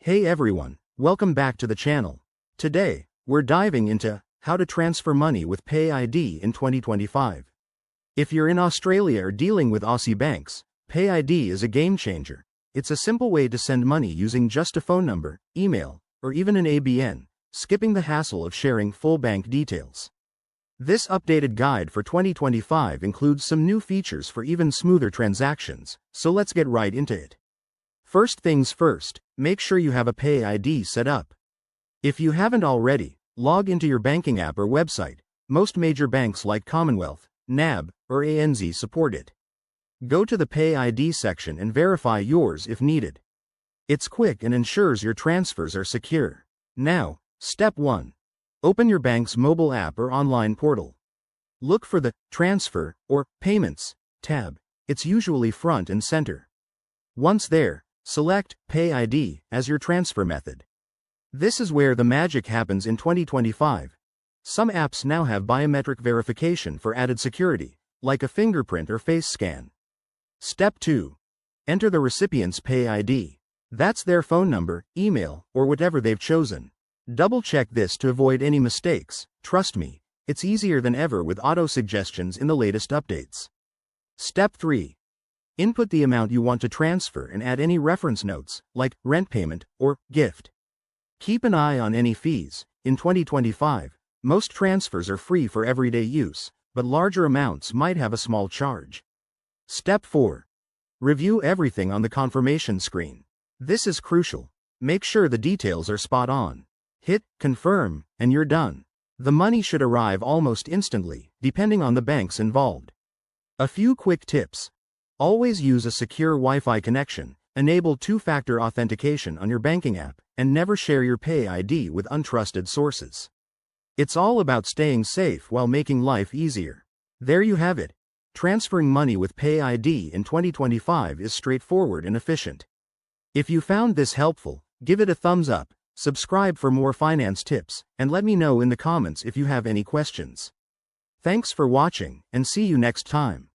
Hey everyone, welcome back to the channel. Today, we're diving into how to transfer money with PayID in 2025. If you're in Australia or dealing with Aussie banks, PayID is a game changer. It's a simple way to send money using just a phone number, email, or even an ABN, skipping the hassle of sharing full bank details. This updated guide for 2025 includes some new features for even smoother transactions, so let's get right into it. First things first, make sure you have a PayID set up. If you haven't already, log into your banking app or website. Most major banks like Commonwealth, NAB, or ANZ support it. Go to the PayID section and verify yours if needed. It's quick and ensures your transfers are secure. Now, step 1. Open your bank's mobile app or online portal. Look for the Transfer or Payments tab. It's usually front and center. Once there, select PayID as your transfer method. This is where the magic happens in 2025. Some apps now have biometric verification for added security, like a fingerprint or face scan. Step 2. Enter the recipient's PayID. That's their phone number, email, or whatever they've chosen. Double-check this to avoid any mistakes. Trust me, it's easier than ever with auto-suggestions in the latest updates. Step 3. Input the amount you want to transfer and add any reference notes, like rent payment or gift. Keep an eye on any fees. In 2025, most transfers are free for everyday use, but larger amounts might have a small charge. Step 4. Review everything on the confirmation screen. This is crucial. Make sure the details are spot on. Hit confirm, and you're done. The money should arrive almost instantly, depending on the banks involved. A few quick tips. Always use a secure Wi-Fi connection, enable two-factor authentication on your banking app, and never share your PayID with untrusted sources. It's all about staying safe while making life easier. There you have it. Transferring money with PayID in 2025 is straightforward and efficient. If you found this helpful, give it a thumbs up. Subscribe for more finance tips, and let me know in the comments if you have any questions. Thanks for watching, and see you next time.